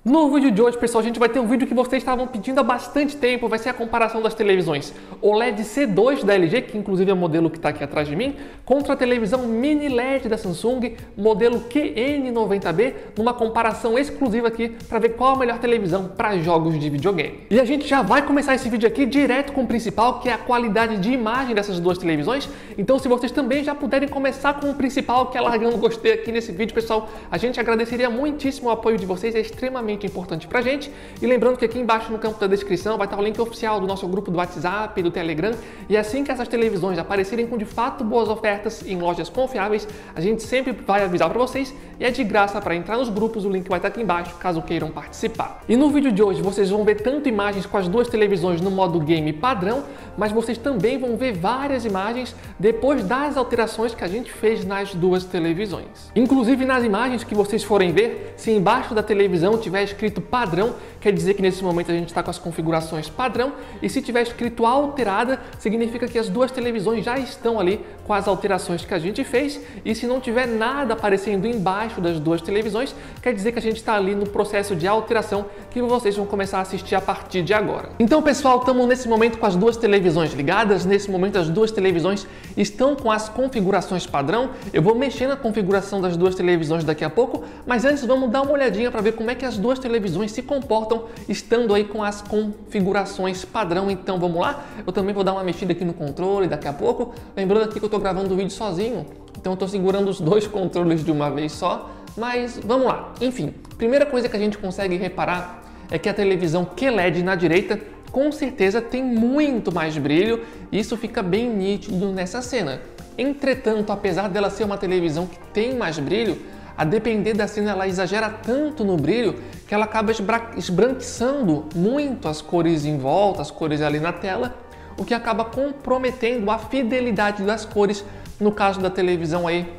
No vídeo de hoje, pessoal, a gente vai ter um vídeo que vocês estavam pedindo há bastante tempo, vai ser a comparação das televisões OLED C2 da LG, que inclusive é o modelo que está aqui atrás de mim, contra a televisão Mini LED da Samsung, modelo QN90B, numa comparação exclusiva aqui para ver qual a melhor televisão para jogos de videogame. E a gente já vai começar esse vídeo aqui direto com o principal, que é a qualidade de imagem dessas duas televisões. Então, se vocês também já puderem começar com o principal, que é largando gostei aqui nesse vídeo, pessoal, a gente agradeceria muitíssimo o apoio de vocês, é extremamente importante pra gente. E lembrando que aqui embaixo no campo da descrição vai estar o link oficial do nosso grupo do WhatsApp, do Telegram, e assim que essas televisões aparecerem com de fato boas ofertas em lojas confiáveis, a gente sempre vai avisar para vocês, e é de graça para entrar nos grupos, o link vai estar aqui embaixo caso queiram participar. E no vídeo de hoje vocês vão ver tanto imagens com as duas televisões no modo game padrão, mas vocês também vão ver várias imagens depois das alterações que a gente fez nas duas televisões. Inclusive nas imagens que vocês forem ver, se embaixo da televisão tiver escrito padrão, quer dizer que nesse momento a gente está com as configurações padrão, e se tiver escrito alterada, significa que as duas televisões já estão ali com as alterações que a gente fez, e se não tiver nada aparecendo embaixo das duas televisões, quer dizer que a gente está ali no processo de alteração que vocês vão começar a assistir a partir de agora. Então, pessoal, estamos nesse momento com as duas televisões ligadas, nesse momento as duas televisões estão com as configurações padrão. Eu vou mexer na configuração das duas televisões daqui a pouco, mas antes vamos dar uma olhadinha para ver como é que as duas televisões se comportam estando aí com as configurações padrão. Então vamos lá, eu também vou dar uma mexida aqui no controle daqui a pouco, lembrando aqui que eu estou gravando o vídeo sozinho, então eu estou segurando os dois controles de uma vez só, mas vamos lá. Enfim, primeira coisa que a gente consegue reparar é que a televisão QLED na direita com certeza tem muito mais brilho, e isso fica bem nítido nessa cena. Entretanto, apesar dela ser uma televisão que tem mais brilho, a depender da cena ela exagera tanto no brilho que ela acaba esbranquiçando muito as cores em volta, as cores ali na tela, o que acaba comprometendo a fidelidade das cores no caso da televisão aí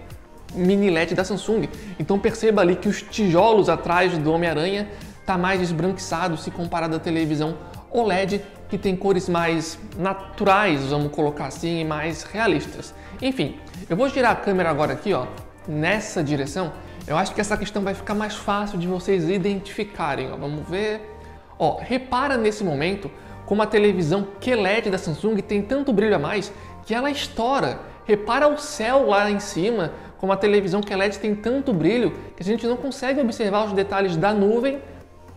Mini LED da Samsung. Então perceba ali que os tijolos atrás do Homem-Aranha tá mais esbranquiçado se comparado à televisão OLED, que tem cores mais naturais, vamos colocar assim, e mais realistas. Enfim, eu vou girar a câmera agora aqui, ó, nessa direção. Eu acho que essa questão vai ficar mais fácil de vocês identificarem, ó. Vamos ver. Ó, repara nesse momento como a televisão QLED da Samsung tem tanto brilho a mais que ela estoura. Repara o céu lá em cima, como a televisão QLED tem tanto brilho que a gente não consegue observar os detalhes da nuvem,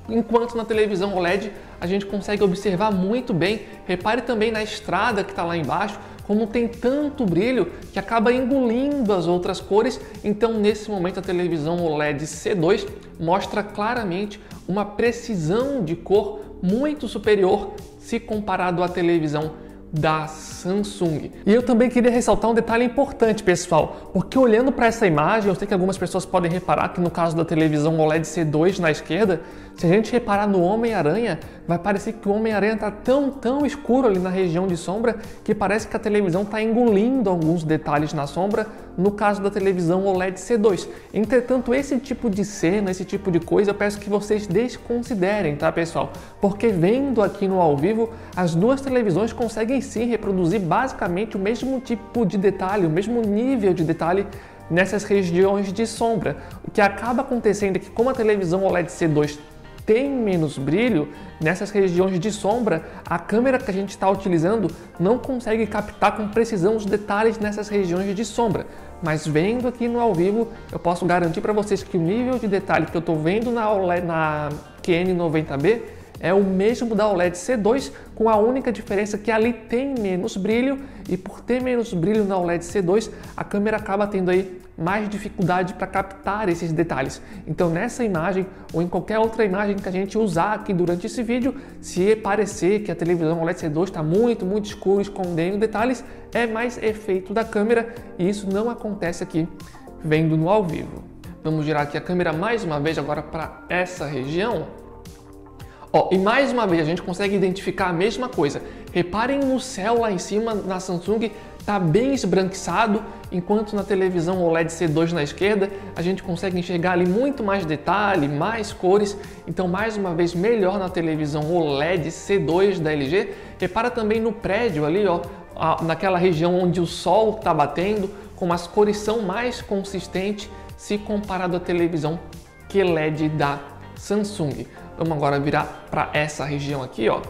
enquanto na televisão OLED a gente consegue observar muito bem. Repare também na estrada que está lá embaixo, como tem tanto brilho que acaba engolindo as outras cores. Então, nesse momento, a televisão OLED C2 mostra claramente uma precisão de cor muito superior se comparado à televisão da Samsung. E eu também queria ressaltar um detalhe importante, pessoal, porque olhando para essa imagem, eu sei que algumas pessoas podem reparar que no caso da televisão OLED C2 na esquerda, se a gente reparar no Homem-Aranha, vai parecer que o Homem-Aranha está tão escuro ali na região de sombra que parece que a televisão está engolindo alguns detalhes na sombra, no caso da televisão OLED C2. Entretanto, esse tipo de cena, esse tipo de coisa, eu peço que vocês desconsiderem, tá, pessoal? Porque vendo aqui no ao vivo, as duas televisões conseguem sim reproduzir basicamente o mesmo tipo de detalhe, o mesmo nível de detalhe nessas regiões de sombra. O que acaba acontecendo é que, como a televisão OLED C2 tem menos brilho, nessas regiões de sombra, a câmera que a gente está utilizando não consegue captar com precisão os detalhes nessas regiões de sombra. Mas vendo aqui no ao vivo, eu posso garantir para vocês que o nível de detalhe que eu estou vendo na QN90B é o mesmo da OLED C2, com a única diferença que ali tem menos brilho, e por ter menos brilho na OLED C2, a câmera acaba tendo aí mais dificuldade para captar esses detalhes. Então nessa imagem, ou em qualquer outra imagem que a gente usar aqui durante esse vídeo, se parecer que a televisão OLED C2 está muito escuro, escondendo detalhes, é mais efeito da câmera, e isso não acontece aqui vendo no ao vivo. Vamos girar aqui a câmera mais uma vez agora para essa região. Ó, e mais uma vez a gente consegue identificar a mesma coisa. Reparem no céu lá em cima na Samsung, está bem esbranquiçado, enquanto na televisão OLED C2 na esquerda a gente consegue enxergar ali muito mais detalhe, mais cores. Então, mais uma vez, melhor na televisão OLED C2 da LG. Repara também no prédio ali, ó, naquela região onde o sol está batendo, como as cores são mais consistentes se comparado à televisão QLED da Samsung. Vamos agora virar para essa região aqui, ó.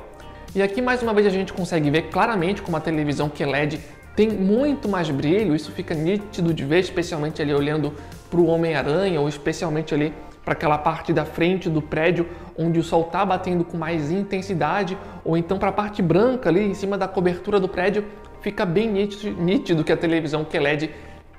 E aqui mais uma vez a gente consegue ver claramente como a televisão QLED tem muito mais brilho, isso fica nítido de ver, especialmente ali olhando para o Homem-Aranha ou especialmente ali para aquela parte da frente do prédio onde o sol está batendo com mais intensidade, ou então para a parte branca ali em cima da cobertura do prédio, fica bem nítido que a televisão QLED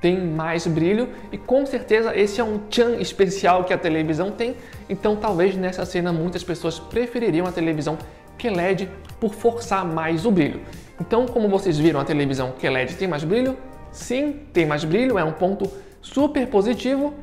tem mais brilho e com certeza esse é um tchan especial que a televisão tem, então talvez nessa cena muitas pessoas prefeririam a televisão QLED por forçar mais o brilho. Então, como vocês viram, a televisão QLED tem mais brilho? Sim, tem mais brilho, é um ponto super positivo.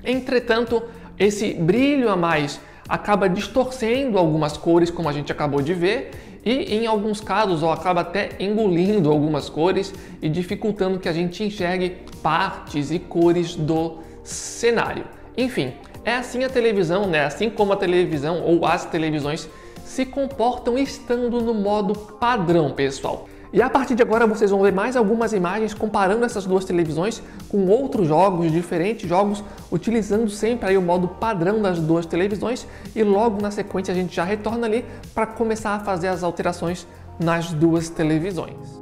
Entretanto, esse brilho a mais acaba distorcendo algumas cores, como a gente acabou de ver, e em alguns casos acaba até engolindo algumas cores e dificultando que a gente enxergue partes e cores do cenário. Enfim, é assim a televisão, né? Assim como a televisão ou as televisões se comportam estando no modo padrão, pessoal. E a partir de agora vocês vão ver mais algumas imagens comparando essas duas televisões com outros jogos, diferentes jogos, utilizando sempre aí o modo padrão das duas televisões e logo na sequência a gente já retorna ali para começar a fazer as alterações nas duas televisões.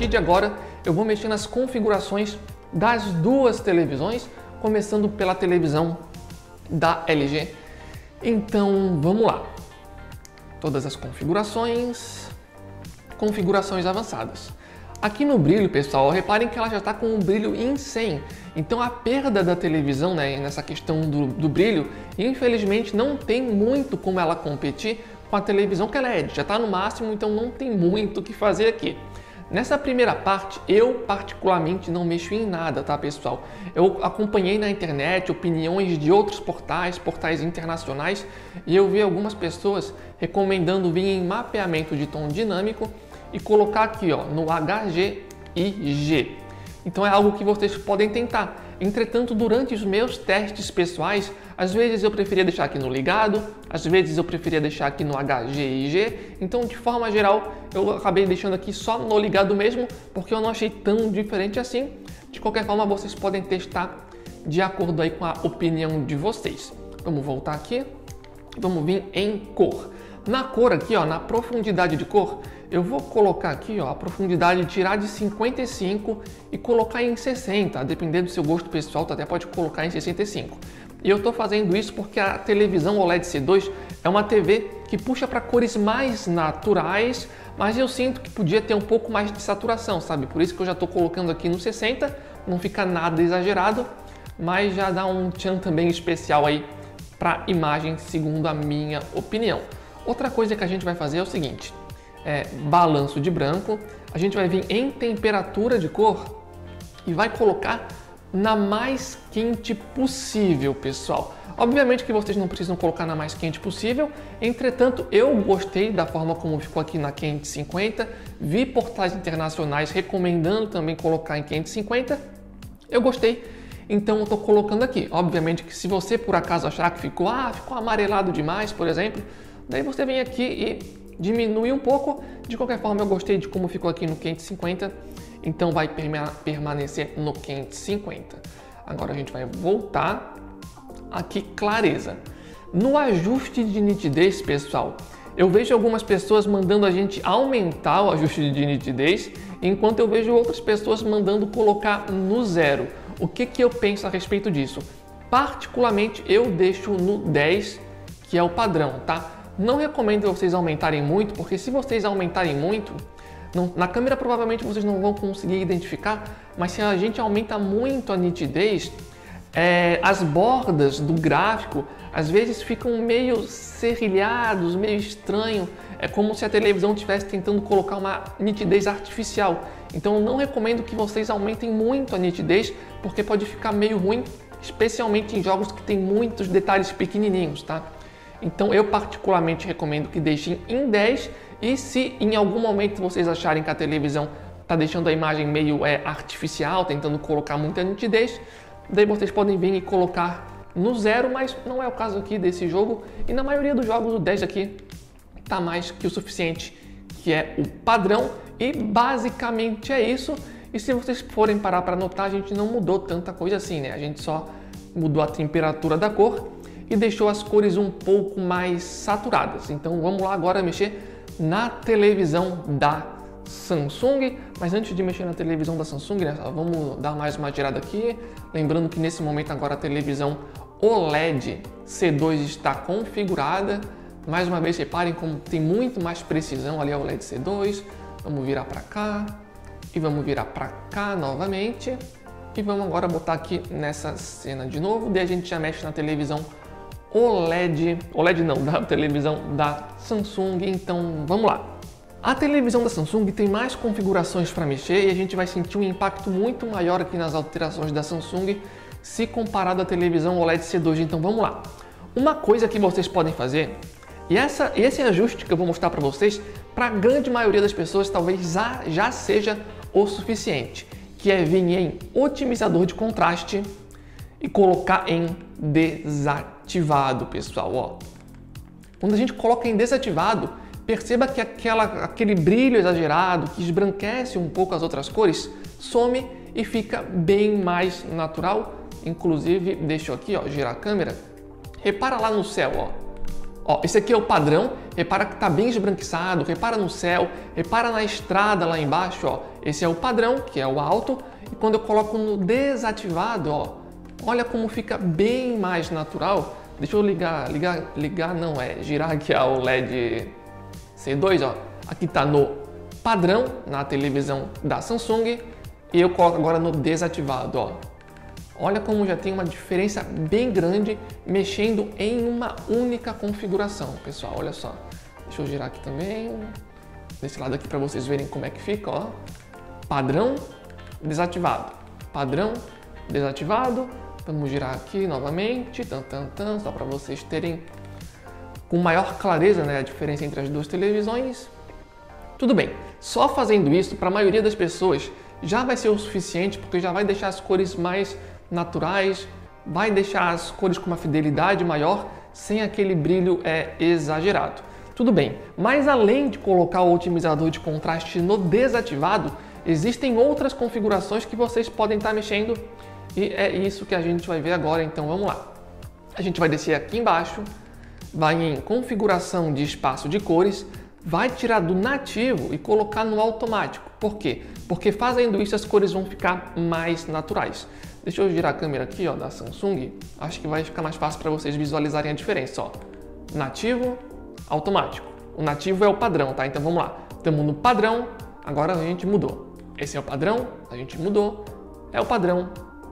De agora eu vou mexer nas configurações das duas televisões, começando pela televisão da LG. Então vamos lá. Todas as configurações avançadas. Aqui no brilho, pessoal, reparem que ela já está com um brilho em 100. Então a perda da televisão, né, nessa questão do brilho, infelizmente não tem muito como ela competir com a televisão QLED. Já está no máximo, então não tem muito o que fazer aqui. Nessa primeira parte, eu particularmente não mexo em nada, tá, pessoal? Eu acompanhei na internet opiniões de outros portais internacionais, e eu vi algumas pessoas recomendando vir em mapeamento de tom dinâmico e colocar aqui, ó, no HGIG. Então é algo que vocês podem tentar. Entretanto, durante os meus testes pessoais, às vezes eu preferia deixar aqui no ligado, às vezes eu preferia deixar aqui no HGIG. Então, de forma geral, eu acabei deixando aqui só no ligado mesmo, porque eu não achei tão diferente assim. De qualquer forma, vocês podem testar de acordo aí com a opinião de vocês. Vamos voltar aqui. Vamos vir em cor. Na cor aqui, ó, na profundidade de cor, eu vou colocar aqui, ó, a profundidade, tirar de 55 e colocar em 60, dependendo do seu gosto pessoal, tu até pode colocar em 65. E eu estou fazendo isso porque a televisão OLED C2 é uma TV que puxa para cores mais naturais, mas eu sinto que podia ter um pouco mais de saturação, sabe? Por isso que eu já estou colocando aqui no 60, não fica nada exagerado, mas já dá um tchan também especial aí para a imagem, segundo a minha opinião. Outra coisa que a gente vai fazer é o seguinte, balanço de branco, a gente vai vir em temperatura de cor e vai colocar na mais quente possível, pessoal. Obviamente que vocês não precisam colocar na mais quente possível, entretanto eu gostei da forma como ficou aqui na quente 50, vi portais internacionais recomendando também colocar em quente 50, eu gostei, então eu estou colocando aqui. Obviamente que se você por acaso achar que ficou amarelado demais, por exemplo, daí você vem aqui e diminui um pouco. De qualquer forma, eu gostei de como ficou aqui no quente 50, então vai permanecer no quente 50. Agora a gente vai voltar aqui, clareza. No ajuste de nitidez, pessoal, Eu vejo algumas pessoas mandando a gente aumentar o ajuste de nitidez, enquanto eu vejo outras pessoas mandando colocar no 0. O que eu penso a respeito disso? Particularmente, eu deixo no 10, que é o padrão, tá? Não recomendo vocês aumentarem muito, porque se vocês aumentarem muito, na câmera provavelmente vocês não vão conseguir identificar, mas se a gente aumenta muito a nitidez, as bordas do gráfico às vezes ficam meio serrilhados, meio estranho. É como se a televisão estivesse tentando colocar uma nitidez artificial. Então eu não recomendo que vocês aumentem muito a nitidez, porque pode ficar meio ruim, especialmente em jogos que tem muitos detalhes pequenininhos, tá? Então eu particularmente recomendo que deixem em 10, e se em algum momento vocês acharem que a televisão está deixando a imagem meio artificial, tentando colocar muita nitidez, daí vocês podem vir e colocar no 0, mas não é o caso aqui desse jogo, e na maioria dos jogos o 10 aqui está mais que o suficiente, que é o padrão, e basicamente é isso. E se vocês forem parar para notar, a gente não mudou tanta coisa assim, né? A gente só mudou a temperatura da cor e deixou as cores um pouco mais saturadas. Então vamos lá agora mexer na televisão da Samsung, mas antes de mexer na televisão da Samsung, né, vamos dar mais uma girada aqui, lembrando que nesse momento agora a televisão OLED C2 está configurada. Mais uma vez, reparem como tem muito mais precisão ali a OLED C2. Vamos virar para cá e vamos virar para cá novamente, e vamos agora botar aqui nessa cena de novo, daí a gente já mexe na televisão OLED não, da televisão da Samsung. Então vamos lá. A televisão da Samsung tem mais configurações para mexer e a gente vai sentir um impacto muito maior aqui nas alterações da Samsung se comparado à televisão OLED C2. Então vamos lá. Uma coisa que vocês podem fazer, e esse ajuste que eu vou mostrar para vocês, para a grande maioria das pessoas talvez já seja o suficiente, que é vir em otimizador de contraste e colocar em desativado, pessoal. Ó. Quando a gente coloca em desativado, perceba que aquele brilho exagerado que esbranquece um pouco as outras cores some e fica bem mais natural. Inclusive, deixa eu aqui, ó, girar a câmera. Repara lá no céu, ó. Ó, esse aqui é o padrão. Repara que está bem esbranquiçado. Repara no céu. Repara na estrada lá embaixo, ó. Esse é o padrão, que é o alto. E quando eu coloco no desativado, ó, olha como fica bem mais natural. Deixa eu girar aqui a OLED C2, ó. Aqui está no padrão, na televisão da Samsung, e eu coloco agora no desativado, ó. Olha como já tem uma diferença bem grande mexendo em uma única configuração, pessoal. Olha só. Deixa eu girar aqui também, desse lado aqui para vocês verem como é que fica, ó. Padrão, desativado. Padrão, desativado. Vamos girar aqui novamente, só para vocês terem com maior clareza, né, a diferença entre as duas televisões. Tudo bem, só fazendo isso, para a maioria das pessoas, já vai ser o suficiente, porque já vai deixar as cores mais naturais, vai deixar as cores com uma fidelidade maior, sem aquele brilho exagerado. Tudo bem, mas além de colocar o otimizador de contraste no desativado, existem outras configurações que vocês podem estar mexendo, e é isso que a gente vai ver agora. Então vamos lá. A gente vai descer aqui embaixo, vai em configuração de espaço de cores, vai tirar do nativo e colocar no automático. Por quê? Porque fazendo isso as cores vão ficar mais naturais. Deixa eu girar a câmera aqui, ó, da Samsung. Acho que vai ficar mais fácil para vocês visualizarem a diferença, ó. Nativo, automático. O nativo é o padrão, tá? Então vamos lá. Estamos no padrão, agora a gente mudou. Esse é o padrão, a gente mudou. É o padrão,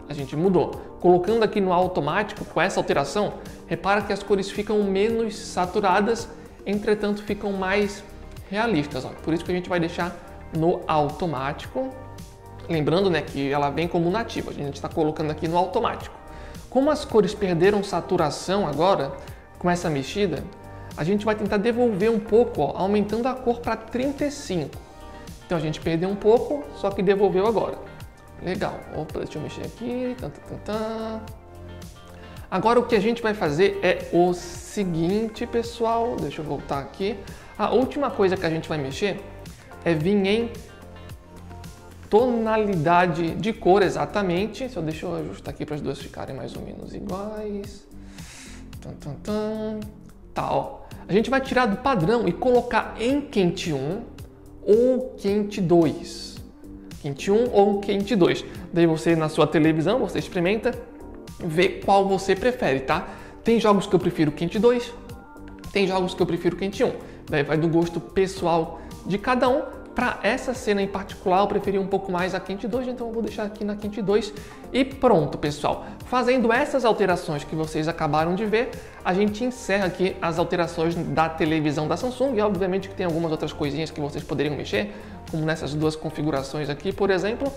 a gente mudou. Colocando aqui no automático, com essa alteração, repara que as cores ficam menos saturadas, entretanto ficam mais realistas, ó. Por isso que a gente vai deixar no automático. Lembrando, né, que ela vem como nativa, a gente está colocando aqui no automático. Como as cores perderam saturação agora, com essa mexida, a gente vai tentar devolver um pouco, ó, aumentando a cor para 35. Então a gente perdeu um pouco, só que devolveu agora. Legal. Opa, deixa eu mexer aqui. Agora o que a gente vai fazer é o seguinte, pessoal. Deixa eu voltar aqui. A última coisa que a gente vai mexer é vir em tonalidade de cor, exatamente. Deixa eu ajustar aqui para as duas ficarem mais ou menos iguais. Tá, ó. a gente vai tirar do padrão e colocar em quente 1 ou quente 2. Quente 1 ou quente 2. Daí você, na sua televisão, você experimenta, vê qual você prefere, tá? Tem jogos que eu prefiro quente 2, tem jogos que eu prefiro quente 1. Daí vai do gosto pessoal de cada um. Para essa cena em particular, eu preferi um pouco mais a quente 2, então eu vou deixar aqui na quente 2. E pronto, pessoal. Fazendo essas alterações que vocês acabaram de ver, a gente encerra aqui as alterações da televisão da Samsung. E obviamente que tem algumas outras coisinhas que vocês poderiam mexer, como nessas duas configurações aqui, por exemplo.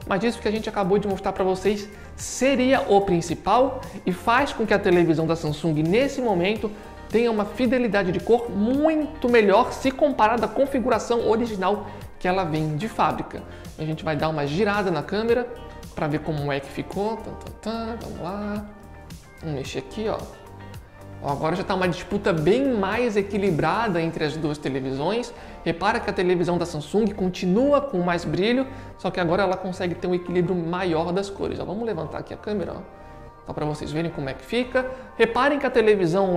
Mas isso que a gente acabou de mostrar para vocês seria o principal e faz com que a televisão da Samsung, nesse momento, tenha uma fidelidade de cor muito melhor se comparada à configuração original que ela vem de fábrica. A gente vai dar uma girada na câmera para ver como é que ficou. Vamos lá. Vamos mexer aqui, ó. Agora já está uma disputa bem mais equilibrada entre as duas televisões. Repara que a televisão da Samsung continua com mais brilho, só que agora ela consegue ter um equilíbrio maior das cores. Ó, vamos levantar aqui a câmera, ó. Só para vocês verem como é que fica. Reparem que a televisão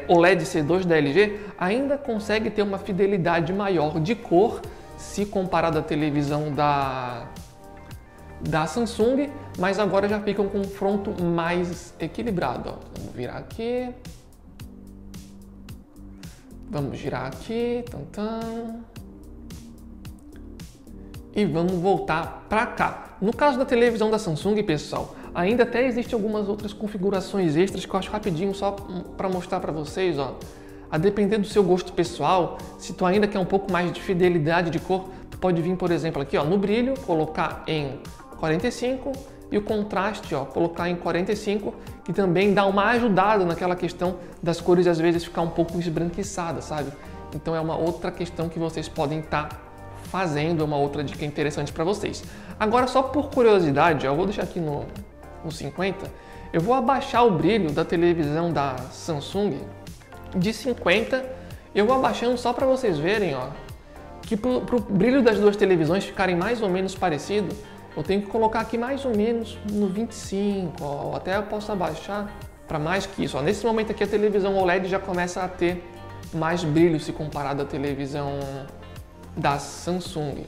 OLED C2 da LG ainda consegue ter uma fidelidade maior de cor se comparado à televisão da Samsung, mas agora já fica um confronto mais equilibrado. Ó. Vamos virar aqui. Vamos girar aqui. E vamos voltar para cá. No caso da televisão da Samsung, pessoal, ainda até existem algumas outras configurações extras que eu acho rapidinho só para mostrar para vocês, ó. A depender do seu gosto pessoal, se tu ainda quer um pouco mais de fidelidade de cor, tu pode vir, por exemplo, aqui, ó, no brilho, colocar em 45 e o contraste, ó, colocar em 45, que também dá uma ajudada naquela questão das cores às vezes ficar um pouco esbranquiçada, sabe? Então é uma outra questão que vocês podem estar fazendo, é uma outra dica interessante para vocês. Agora, só por curiosidade, ó, eu vou deixar aqui no 50, eu vou abaixar o brilho da televisão da Samsung de 50, eu vou abaixando só para vocês verem, ó, que para o brilho das duas televisões ficarem mais ou menos parecido, eu tenho que colocar aqui mais ou menos no 25, ó, até eu posso abaixar para mais que isso. Ó. Nesse momento aqui a televisão OLED já começa a ter mais brilho se comparado à televisão da Samsung.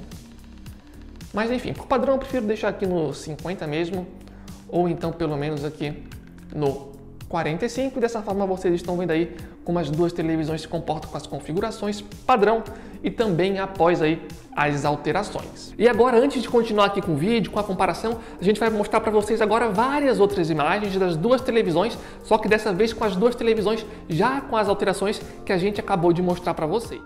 Mas enfim, por padrão eu prefiro deixar aqui no 50 mesmo, ou então pelo menos aqui no 45, e dessa forma vocês estão vendo aí como as duas televisões se comportam com as configurações padrão e também após aí as alterações. E agora, antes de continuar aqui com o vídeo, com a comparação, a gente vai mostrar para vocês agora várias outras imagens das duas televisões, só que dessa vez com as duas televisões já com as alterações que a gente acabou de mostrar para vocês.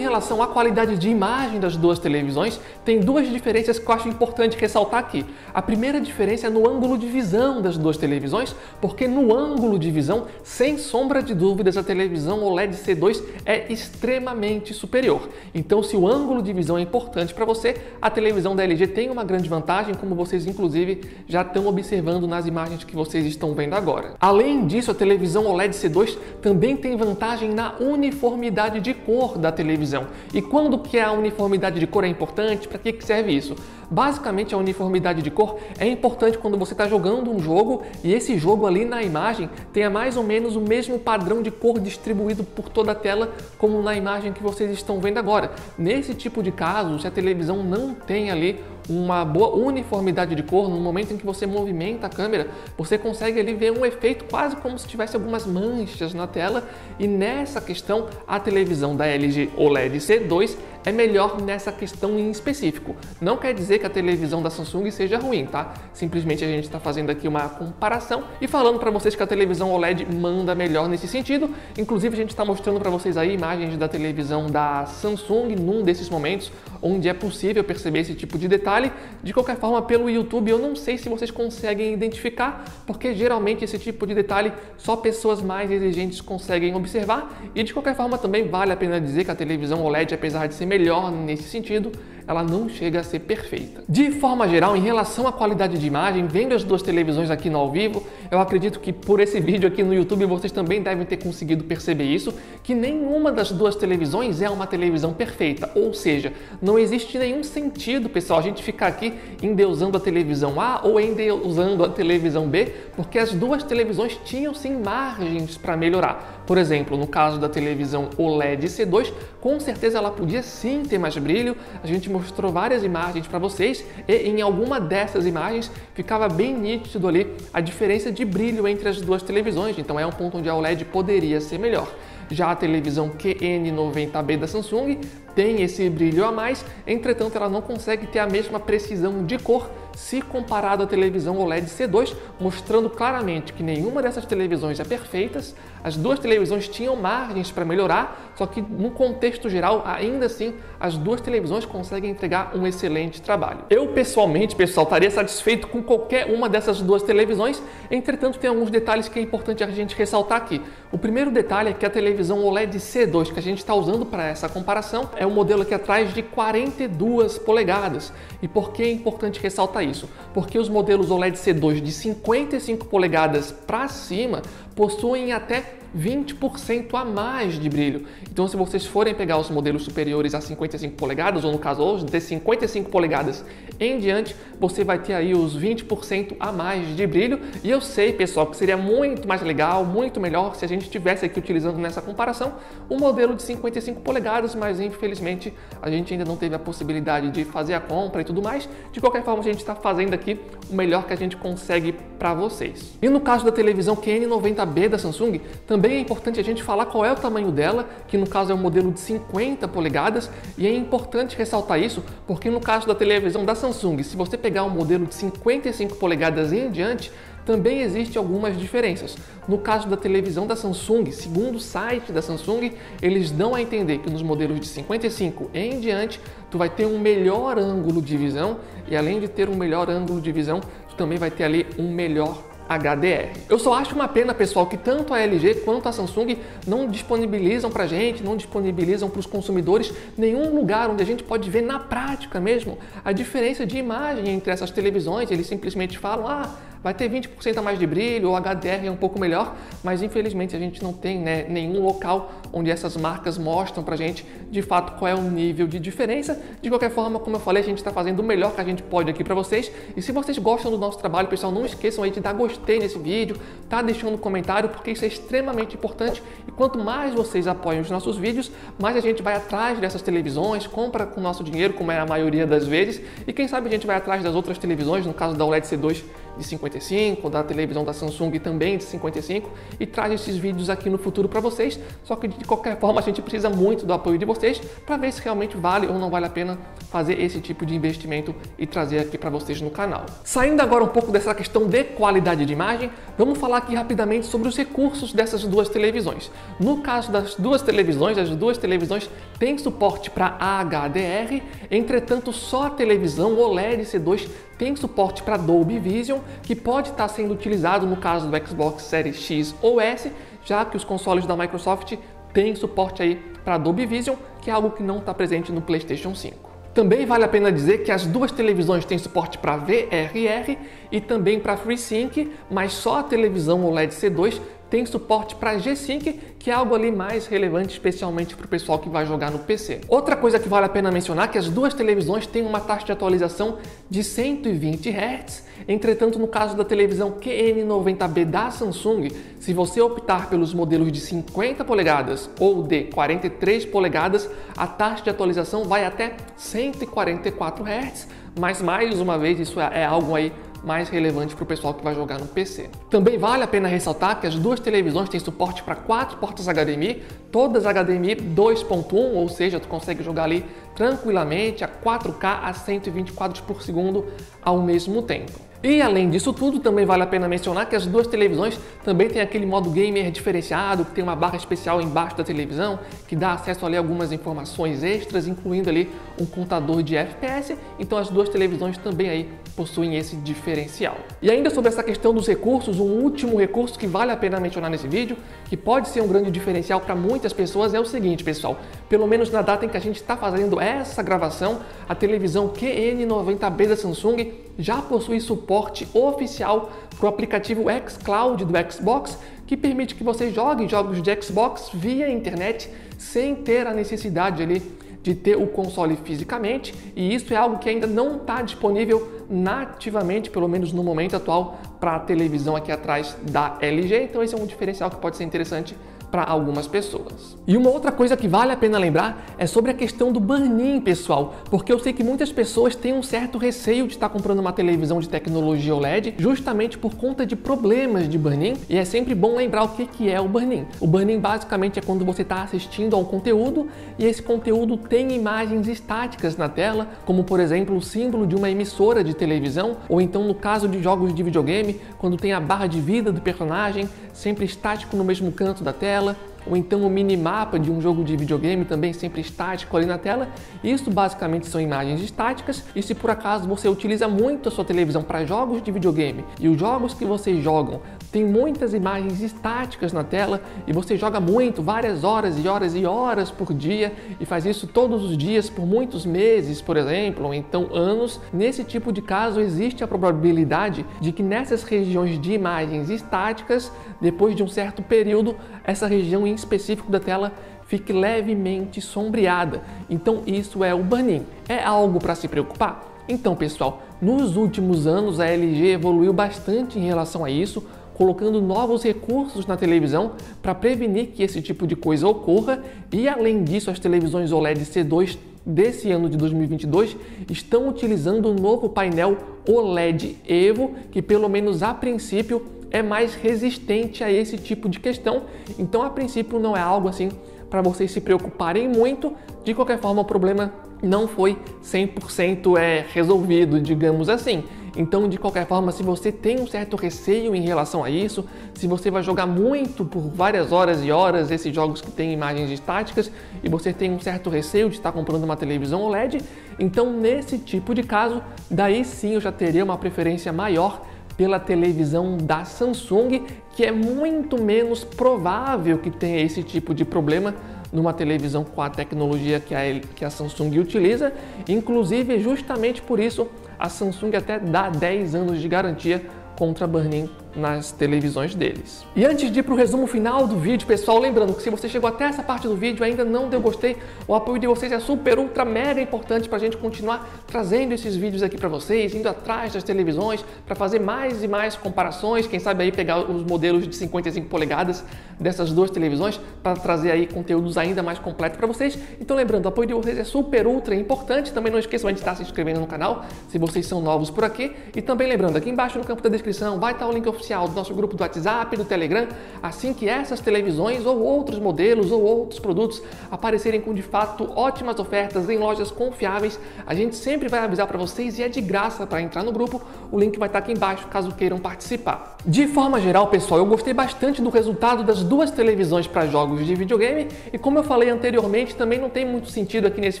relação à qualidade de imagem das duas televisões, tem duas diferenças que eu acho importante ressaltar aqui. A primeira diferença é no ângulo de visão das duas televisões, porque no ângulo de visão, sem sombra de dúvidas, a televisão OLED C2 é extremamente superior. Então, se o ângulo de visão é importante para você, a televisão da LG tem uma grande vantagem, como vocês inclusive já estão observando nas imagens que vocês estão vendo agora. Além disso, a televisão OLED C2 também tem vantagem na uniformidade de cor da televisão. E quando que a uniformidade de cor é importante? Para que serve isso? Basicamente, a uniformidade de cor é importante quando você está jogando um jogo e esse jogo ali na imagem tenha mais ou menos o mesmo padrão de cor distribuído por toda a tela como na imagem que vocês estão vendo agora. Nesse tipo de caso, se a televisão não tem ali uma boa uniformidade de cor, no momento em que você movimenta a câmera, você consegue ali ver um efeito quase como se tivesse algumas manchas na tela, e nessa questão a televisão da LG OLED C2 é melhor nessa questão em específico. Não quer dizer que a televisão da Samsung seja ruim, tá? Simplesmente a gente está fazendo aqui uma comparação e falando para vocês que a televisão OLED manda melhor nesse sentido. Inclusive a gente está mostrando para vocês aí imagens da televisão da Samsung num desses momentos onde é possível perceber esse tipo de detalhe. De qualquer forma, pelo YouTube eu não sei se vocês conseguem identificar, porque geralmente esse tipo de detalhe só pessoas mais exigentes conseguem observar, e de qualquer forma também vale a pena dizer que a televisão OLED, apesar de ser melhor nesse sentido, ela não chega a ser perfeita. De forma geral, em relação à qualidade de imagem, vendo as duas televisões aqui no ao vivo, eu acredito que por esse vídeo aqui no YouTube vocês também devem ter conseguido perceber isso, que nenhuma das duas televisões é uma televisão perfeita, ou seja, não existe nenhum sentido, pessoal, a gente ficar aqui endeusando a televisão A ou endeusando a televisão B, porque as duas televisões tinham sim margens para melhorar. Por exemplo, no caso da televisão OLED C2, com certeza ela podia sim ter mais brilho. A gente mostrou várias imagens para vocês e em alguma dessas imagens ficava bem nítido ali a diferença de brilho entre as duas televisões, então é um ponto onde a OLED poderia ser melhor. Já a televisão QN90B da Samsung tem esse brilho a mais, entretanto ela não consegue ter a mesma precisão de cor se comparado à televisão OLED C2, mostrando claramente que nenhuma dessas televisões é perfeita. As duas televisões tinham margens para melhorar, só que no contexto geral, ainda assim, as duas televisões conseguem entregar um excelente trabalho. Eu pessoalmente, pessoal, estaria satisfeito com qualquer uma dessas duas televisões, entretanto tem alguns detalhes que é importante a gente ressaltar aqui. O primeiro detalhe é que a televisão OLED C2 que a gente está usando para essa comparação é o modelo aqui atrás de 42 polegadas. E por que é importante ressaltar isso? Porque os modelos OLED C2 de 55 polegadas para cima possuem até 20% a mais de brilho. Então, se vocês forem pegar os modelos superiores a 55 polegadas, ou no caso hoje, de 55 polegadas em diante, você vai ter aí os 20% a mais de brilho. E eu sei, pessoal, que seria muito mais legal, muito melhor se a gente estivesse aqui utilizando nessa comparação o modelo de 55 polegadas, mas infelizmente a gente ainda não teve a possibilidade de fazer a compra e tudo mais. De qualquer forma, a gente está fazendo aqui o melhor que a gente consegue para vocês. E no caso da televisão QN90B da Samsung, também é importante a gente falar qual é o tamanho dela, que no caso é um modelo de 50 polegadas, e é importante ressaltar isso porque no caso da televisão da Samsung, se você pegar um modelo de 55 polegadas em diante, também existem algumas diferenças. No caso da televisão da Samsung, segundo o site da Samsung, eles dão a entender que nos modelos de 55 em diante, tu vai ter um melhor ângulo de visão, e além de ter um melhor ângulo de visão, tu também vai ter ali um melhor HDR. Eu só acho uma pena, pessoal, que tanto a LG quanto a Samsung não disponibilizam pra gente, não disponibilizam para os consumidores nenhum lugar onde a gente pode ver na prática mesmo a diferença de imagem entre essas televisões. Eles simplesmente falam, vai ter 20% a mais de brilho, o HDR é um pouco melhor, mas infelizmente a gente não tem nenhum local onde essas marcas mostram pra gente de fato qual é o nível de diferença. De qualquer forma, como eu falei, a gente está fazendo o melhor que a gente pode aqui para vocês. E se vocês gostam do nosso trabalho, pessoal, não esqueçam aí de dar gostei nesse vídeo, tá deixando um comentário, porque isso é extremamente importante. E quanto mais vocês apoiam os nossos vídeos, mais a gente vai atrás dessas televisões, compra com o nosso dinheiro, como é a maioria das vezes, e quem sabe a gente vai atrás das outras televisões, no caso da OLED C2 de 55, da televisão da Samsung também de 55, e traz esses vídeos aqui no futuro para vocês. Só que de qualquer forma a gente precisa muito do apoio de vocês para ver se realmente vale ou não vale a pena fazer esse tipo de investimento e trazer aqui para vocês no canal. Saindo agora um pouco dessa questão de qualidade de imagem, vamos falar aqui rapidamente sobre os recursos dessas duas televisões. No caso das duas televisões, as duas televisões têm suporte para HDR, entretanto só a televisão OLED C2 tem suporte para Dolby Vision, que pode estar sendo utilizado no caso do Xbox Series X ou S, já que os consoles da Microsoft têm suporte aí para Dolby Vision, que é algo que não está presente no PlayStation 5. Também vale a pena dizer que as duas televisões têm suporte para VRR e também para FreeSync, mas só a televisão OLED C2 tem suporte para G-Sync, que é algo ali mais relevante, especialmente para o pessoal que vai jogar no PC. Outra coisa que vale a pena mencionar é que as duas televisões têm uma taxa de atualização de 120 Hz, entretanto no caso da televisão QN90B da Samsung, se você optar pelos modelos de 50 polegadas ou de 43 polegadas, a taxa de atualização vai até 144 Hz, mas mais uma vez isso é algo aí mais relevante para o pessoal que vai jogar no PC. Também vale a pena ressaltar que as duas televisões têm suporte para 4 portas HDMI, todas HDMI 2.1, ou seja, tu consegue jogar ali tranquilamente a 4K a 120 quadros por segundo ao mesmo tempo. E além disso tudo, também vale a pena mencionar que as duas televisões também têm aquele modo gamer diferenciado, que tem uma barra especial embaixo da televisão, que dá acesso ali a algumas informações extras, incluindo ali um contador de FPS, então as duas televisões também aí possuem esse diferencial. E ainda sobre essa questão dos recursos, um último recurso que vale a pena mencionar nesse vídeo, que pode ser um grande diferencial para muitas pessoas, é o seguinte, pessoal, pelo menos na data em que a gente está fazendo essa gravação, a televisão QN90B da Samsung já possui suporte oficial para o aplicativo xCloud do Xbox, que permite que você jogue jogos de Xbox via internet sem ter a necessidade ali de ter o console fisicamente, e isso é algo que ainda não está disponível nativamente, pelo menos no momento atual, para a televisão aqui atrás da LG, então esse é um diferencial que pode ser interessante para algumas pessoas. E uma outra coisa que vale a pena lembrar é sobre a questão do burn-in, pessoal, porque eu sei que muitas pessoas têm um certo receio de estar comprando uma televisão de tecnologia OLED justamente por conta de problemas de burn-in, e é sempre bom lembrar o que é o burn-in. O burn-in basicamente é quando você está assistindo a um conteúdo e esse conteúdo tem imagens estáticas na tela, como por exemplo o símbolo de uma emissora de televisão, ou então no caso de jogos de videogame, quando tem a barra de vida do personagem sempre estático no mesmo canto da tela, ou então o minimapa de um jogo de videogame também sempre estático ali na tela. Isso basicamente são imagens estáticas, e se por acaso você utiliza muito a sua televisão para jogos de videogame e os jogos que vocês jogam tem muitas imagens estáticas na tela e você joga muito, várias horas e horas e horas por dia, e faz isso todos os dias por muitos meses, por exemplo, ou então anos, nesse tipo de caso existe a probabilidade de que nessas regiões de imagens estáticas, depois de um certo período, essa região em específico da tela fique levemente sombreada. Então isso é o burn-in. É algo para se preocupar? Então, pessoal, nos últimos anos a LG evoluiu bastante em relação a isso, colocando novos recursos na televisão para prevenir que esse tipo de coisa ocorra, e além disso as televisões OLED C2 desse ano de 2022 estão utilizando o novo painel OLED Evo, que pelo menos a princípio é mais resistente a esse tipo de questão, então a princípio não é algo assim para vocês se preocuparem muito. De qualquer forma, o problema não foi 100% resolvido, digamos assim. Então, de qualquer forma, se você tem um certo receio em relação a isso, se você vai jogar muito por várias horas e horas esses jogos que têm imagens estáticas e você tem um certo receio de estar comprando uma televisão OLED, então nesse tipo de caso, daí sim eu já teria uma preferência maior pela televisão da Samsung, que é muito menos provável que tenha esse tipo de problema numa televisão com a tecnologia que a Samsung utiliza. Inclusive, justamente por isso, a Samsung até dá 10 anos de garantia contra burn-in nas televisões deles. E antes de ir para o resumo final do vídeo, pessoal, lembrando que se você chegou até essa parte do vídeo e ainda não deu gostei, o apoio de vocês é super, ultra, mega importante para a gente continuar trazendo esses vídeos aqui para vocês, indo atrás das televisões, para fazer mais e mais comparações, quem sabe aí pegar os modelos de 55 polegadas dessas duas televisões, para trazer aí conteúdos ainda mais completos para vocês. Então lembrando, o apoio de vocês é super, ultra importante. Também não esqueçam de estar se inscrevendo no canal, se vocês são novos por aqui. E também lembrando, aqui embaixo no campo da descrição vai estar o link oficial oficial do nosso grupo do WhatsApp, do Telegram, assim que essas televisões ou outros modelos ou outros produtos aparecerem com de fato ótimas ofertas em lojas confiáveis, a gente sempre vai avisar para vocês e é de graça para entrar no grupo. O link vai estar aqui embaixo caso queiram participar. De forma geral, pessoal, eu gostei bastante do resultado das duas televisões para jogos de videogame e como eu falei anteriormente, também não tem muito sentido aqui nesse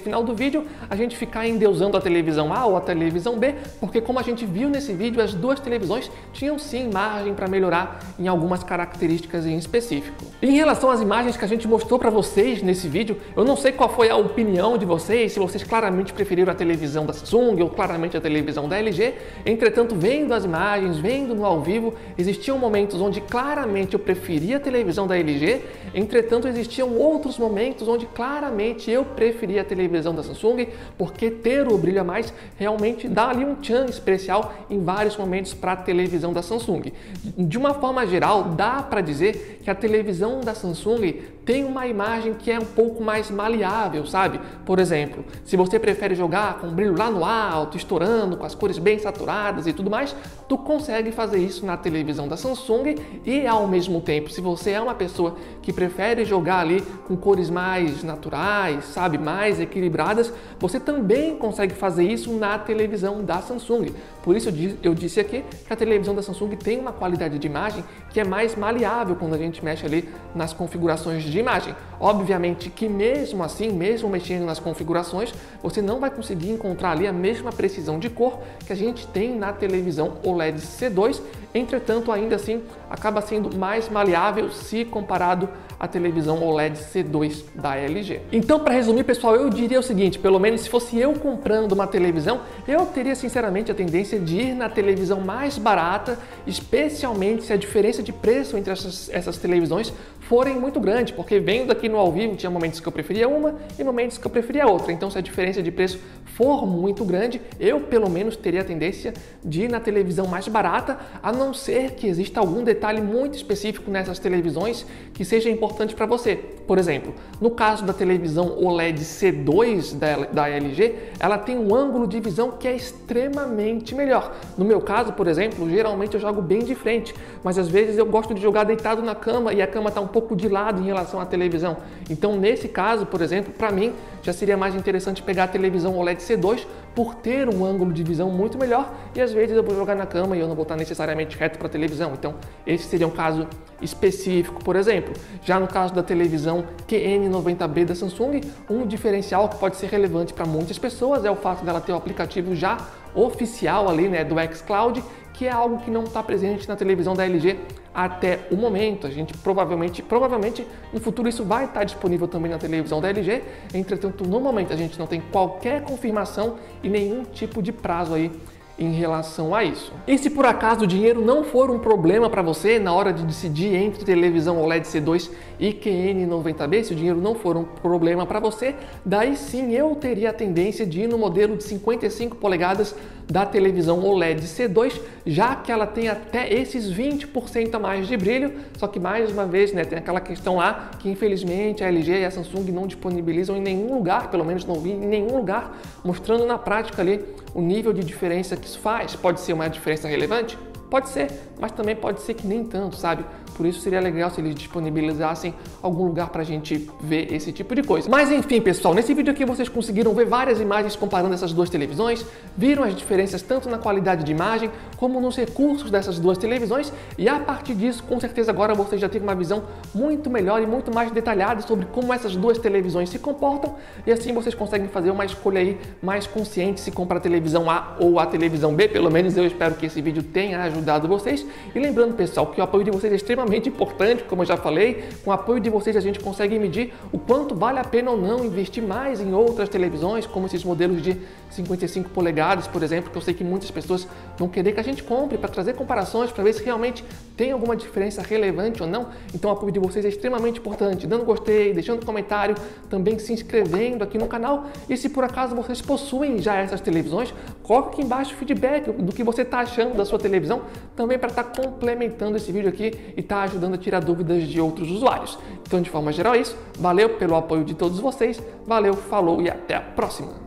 final do vídeo a gente ficar endeusando a televisão A ou a televisão B, porque como a gente viu nesse vídeo, as duas televisões tinham sim margem para melhorar em algumas características em específico. Em relação às imagens que a gente mostrou para vocês nesse vídeo, eu não sei qual foi a opinião de vocês, se vocês claramente preferiram a televisão da Samsung ou claramente a televisão da LG. Entretanto, vendo as imagens, vendo no ao vivo, existiam momentos onde claramente eu preferia a televisão da LG, entretanto existiam outros momentos onde claramente eu preferia a televisão da Samsung, porque ter o brilho a mais realmente dá ali um tchan especial em vários momentos para a televisão da Samsung. De uma forma geral, dá para dizer que a televisão da Samsung tem uma imagem que é um pouco mais maleável, sabe? Por exemplo, se você prefere jogar com o brilho lá no alto, estourando, com as cores bem saturadas e tudo mais, tu consegue fazer isso na televisão da Samsung e ao mesmo tempo, se você é uma pessoa que prefere jogar ali com cores mais naturais, sabe, mais equilibradas, você também consegue fazer isso na televisão da Samsung. Por isso eu disse aqui que a televisão da Samsung tem uma qualidade de imagem que é mais maleável quando a gente mexe ali nas configurações de imagem. Obviamente que mesmo assim, mesmo mexendo nas configurações, você não vai conseguir encontrar ali a mesma precisão de cor que a gente tem na televisão OLED C2, entretanto ainda assim acaba sendo mais maleável se comparado à televisão OLED C2 da LG. Então, para resumir, pessoal, eu diria o seguinte, pelo menos se fosse eu comprando uma televisão, eu teria sinceramente a tendência de ir na televisão mais barata, especialmente se a diferença de preço entre essas televisões forem muito grande, porque vendo aqui no ao vivo tinha momentos que eu preferia uma e momentos que eu preferia outra. Então, se a diferença de preço for muito grande, eu pelo menos teria a tendência de ir na televisão mais barata, a não ser que exista algum detalhe muito específico nessas televisões que seja importante para você. Por exemplo, no caso da televisão OLED C2 da LG, ela tem um ângulo de visão que é extremamente melhor. No meu caso, por exemplo, geralmente eu jogo bem de frente, mas às vezes eu gosto de jogar deitado na cama e a cama está um pouco de lado em relação à televisão. Então, nesse caso, por exemplo, para mim já seria mais interessante pegar a televisão OLED C2 por ter um ângulo de visão muito melhor e às vezes eu vou jogar na cama e eu não vou estar necessariamente reto para a televisão. Então, esse seria um caso específico, por exemplo. Já no caso da televisão QN90B da Samsung, um diferencial que pode ser relevante para muitas pessoas é o fato dela ter o aplicativo já oficial ali, né, do xCloud, que é algo que não está presente na televisão da LG até o momento. A gente provavelmente no futuro isso vai estar disponível também na televisão da LG, entretanto no momento a gente não tem qualquer confirmação e nenhum tipo de prazo aí em relação a isso. E se por acaso o dinheiro não for um problema para você na hora de decidir entre televisão OLED C2 e QN90B, se o dinheiro não for um problema para você, daí sim eu teria a tendência de ir no modelo de 55 polegadas da televisão OLED C2, já que ela tem até esses 20% a mais de brilho, só que mais uma vez, né, tem aquela questão lá que infelizmente a LG e a Samsung não disponibilizam em nenhum lugar, pelo menos não vi em nenhum lugar, mostrando na prática ali o nível de diferença que isso faz. Pode ser uma diferença relevante? Pode ser, mas também pode ser que nem tanto, sabe? Por isso seria legal se eles disponibilizassem algum lugar pra gente ver esse tipo de coisa. Mas enfim, pessoal, nesse vídeo aqui vocês conseguiram ver várias imagens comparando essas duas televisões, viram as diferenças tanto na qualidade de imagem como nos recursos dessas duas televisões e a partir disso, com certeza agora vocês já têm uma visão muito melhor e muito mais detalhada sobre como essas duas televisões se comportam e assim vocês conseguem fazer uma escolha aí mais consciente se compra a televisão A ou a televisão B. Pelo menos eu espero que esse vídeo tenha ajudado vocês. E lembrando, pessoal, que o apoio de vocês é extremamente importante, como eu já falei. Com o apoio de vocês a gente consegue medir o quanto vale a pena ou não investir mais em outras televisões, como esses modelos de 55 polegadas, por exemplo, que eu sei que muitas pessoas vão querer que a gente compre para trazer comparações, para ver se realmente tem alguma diferença relevante ou não. Então o apoio de vocês é extremamente importante, dando gostei, deixando comentário, também se inscrevendo aqui no canal. E se por acaso vocês possuem já essas televisões, coloque aqui embaixo o feedback do que você está achando da sua televisão, também para estar complementando esse vídeo aqui e estar ajudando a tirar dúvidas de outros usuários. Então, de forma geral é isso. Valeu pelo apoio de todos vocês, valeu, falou e até a próxima!